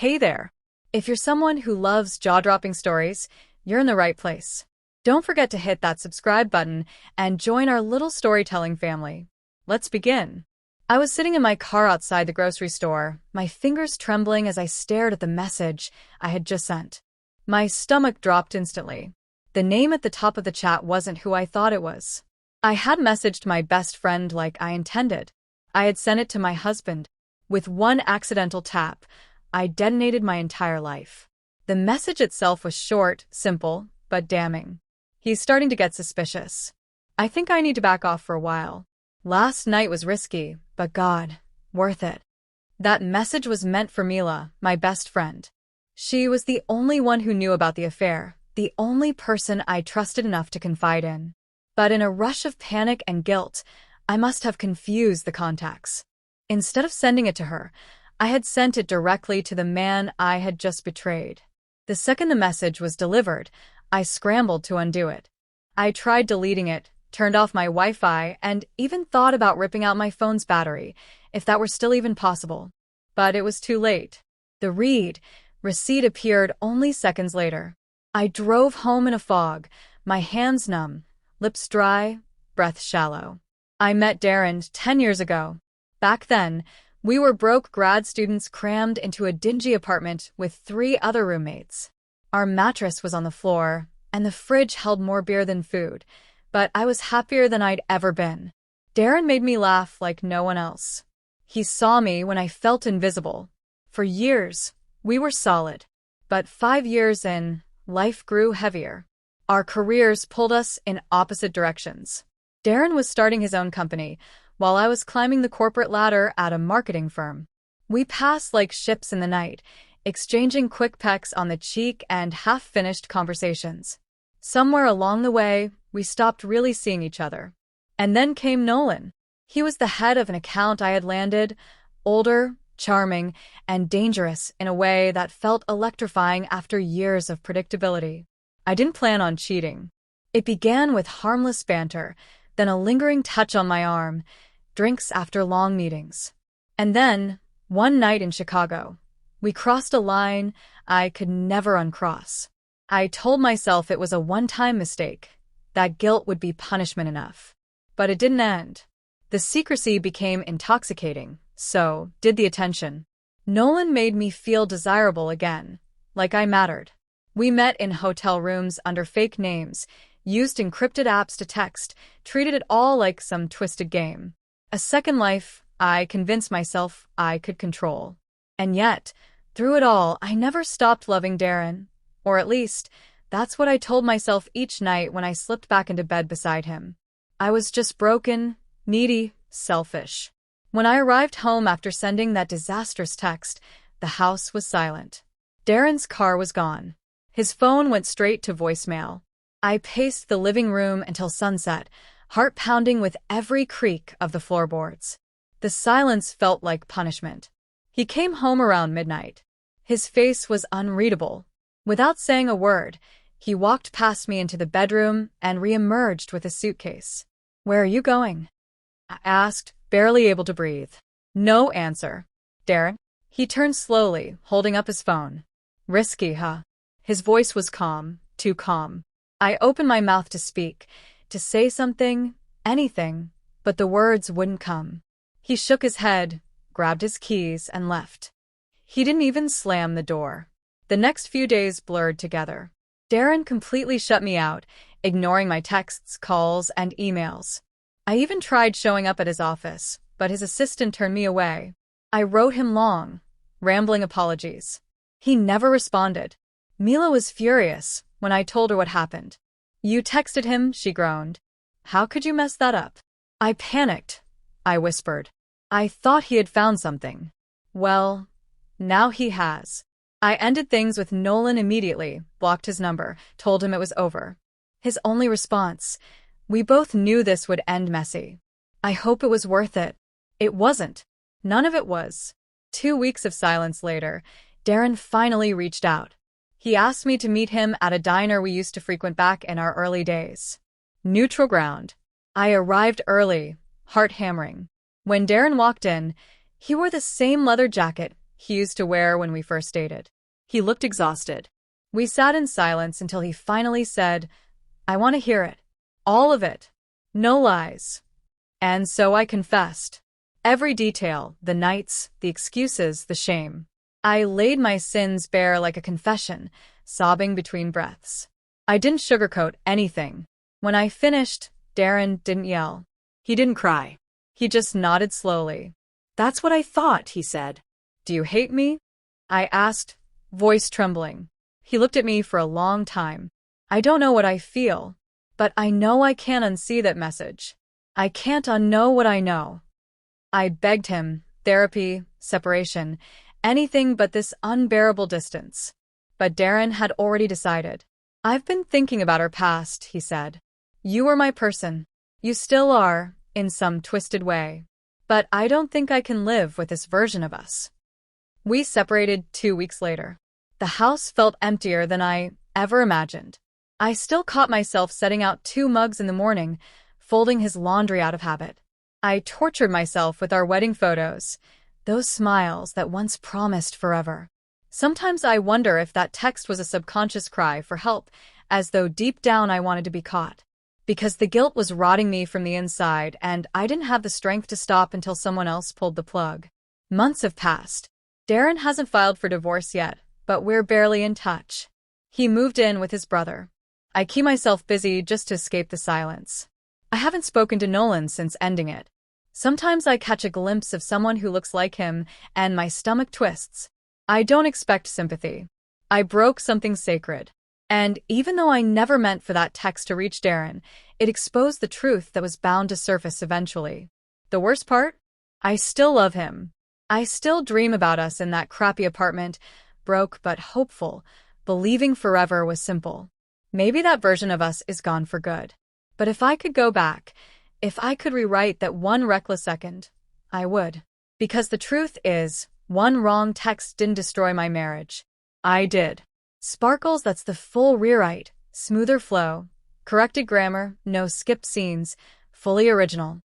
Hey there! If you're someone who loves jaw-dropping stories, you're in the right place. Don't forget to hit that subscribe button and join our little storytelling family. Let's begin. I was sitting in my car outside the grocery store, my fingers trembling as I stared at the message I had just sent. My stomach dropped instantly. The name at the top of the chat wasn't who I thought it was. I had messaged my best friend like I intended. I had sent it to my husband. With one accidental tap, I detonated my entire life. The message itself was short, simple, but damning. He's starting to get suspicious. I think I need to back off for a while. Last night was risky, but God, worth it. That message was meant for Mila, my best friend. She was the only one who knew about the affair, the only person I trusted enough to confide in. But in a rush of panic and guilt, I must have confused the contacts. Instead of sending it to her, I had sent it directly to the man I had just betrayed. The second the message was delivered, I scrambled to undo it. I tried deleting it, turned off my Wi-Fi, and even thought about ripping out my phone's battery, if that were still even possible. But it was too late. The receipt appeared only seconds later. I drove home in a fog, my hands numb, lips dry, breath shallow. I met Darren 10 years ago. Back then, we were broke grad students crammed into a dingy apartment with 3 other roommates. Our mattress was on the floor, and the fridge held more beer than food, but I was happier than I'd ever been. Darren made me laugh like no one else. He saw me when I felt invisible. For years, we were solid. But 5 years in, life grew heavier. Our careers pulled us in opposite directions. Darren was starting his own company, while I was climbing the corporate ladder at a marketing firm. We passed like ships in the night, exchanging quick pecks on the cheek and half-finished conversations. Somewhere along the way, we stopped really seeing each other. And then came Nolan. He was the head of an account I had landed, older, charming, and dangerous in a way that felt electrifying after years of predictability. I didn't plan on cheating. It began with harmless banter, then a lingering touch on my arm, drinks after long meetings. And then, one night in Chicago, we crossed a line I could never uncross. I told myself it was a one-time mistake, that guilt would be punishment enough. But it didn't end. The secrecy became intoxicating, so did the attention. Nolan made me feel desirable again, like I mattered. We met in hotel rooms under fake names, used encrypted apps to text, treated it all like some twisted game. A second life I convinced myself I could control. And yet, through it all, I never stopped loving Darren. Or at least, that's what I told myself each night when I slipped back into bed beside him. I was just broken, needy, selfish. When I arrived home after sending that disastrous text, the house was silent. Darren's car was gone. His phone went straight to voicemail. I paced the living room until sunset, heart pounding with every creak of the floorboards. The silence felt like punishment. He came home around midnight. His face was unreadable. Without saying a word, he walked past me into the bedroom and re-emerged with a suitcase. "Where are you going?" I asked, barely able to breathe. No answer. "Darren?" He turned slowly, holding up his phone. "Risky, huh?" His voice was calm, too calm. I opened my mouth to speak, to say something, anything, but the words wouldn't come. He shook his head, grabbed his keys, and left. He didn't even slam the door. The next few days blurred together. Darren completely shut me out, ignoring my texts, calls, and emails. I even tried showing up at his office, but his assistant turned me away. I wrote him long, rambling apologies. He never responded. Mila was furious when I told her what happened. "You texted him," she groaned. "How could you mess that up?" I panicked. I whispered. "I thought he had found something." "Well, now he has." I ended things with Nolan immediately, blocked his number, told him it was over. His only response, "We both knew this would end messy. I hope it was worth it." It wasn't. None of it was. 2 weeks of silence later, Darren finally reached out. He asked me to meet him at a diner we used to frequent back in our early days. Neutral ground. I arrived early, heart hammering. When Darren walked in, he wore the same leather jacket, he used to wear when we first dated. He looked exhausted. We sat in silence until he finally said, "I want to hear it. All of it. No lies." And so I confessed. Every detail, the nights, the excuses, the shame. I laid my sins bare like a confession, sobbing between breaths. I didn't sugarcoat anything. When I finished, Darren didn't yell. He didn't cry. He just nodded slowly. "That's what I thought," he said. "Do you hate me?" I asked, voice trembling. He looked at me for a long time. "I don't know what I feel, but I know I can't unsee that message. I can't unknow what I know." I begged him, therapy, separation, anything but this unbearable distance. But Darren had already decided. "I've been thinking about our past," he said. "You were my person. You still are, in some twisted way. But I don't think I can live with this version of us." We separated 2 weeks later. The house felt emptier than I ever imagined. I still caught myself setting out 2 mugs in the morning, folding his laundry out of habit. I tortured myself with our wedding photos, those smiles that once promised forever. Sometimes I wonder if that text was a subconscious cry for help, as though deep down I wanted to be caught. Because the guilt was rotting me from the inside, and I didn't have the strength to stop until someone else pulled the plug. Months have passed. Darren hasn't filed for divorce yet, but we're barely in touch. He moved in with his brother. I keep myself busy just to escape the silence. I haven't spoken to Nolan since ending it. Sometimes I catch a glimpse of someone who looks like him, and my stomach twists. I don't expect sympathy. I broke something sacred. And even though I never meant for that text to reach Darren, it exposed the truth that was bound to surface eventually. The worst part? I still love him. I still dream about us in that crappy apartment, broke but hopeful, believing forever was simple. Maybe that version of us is gone for good. But if I could go back, if I could rewrite that one reckless second, I would. Because the truth is, one wrong text didn't destroy my marriage. I did. Sparkles, that's the full rewrite, smoother flow, corrected grammar, no skipped scenes, fully original.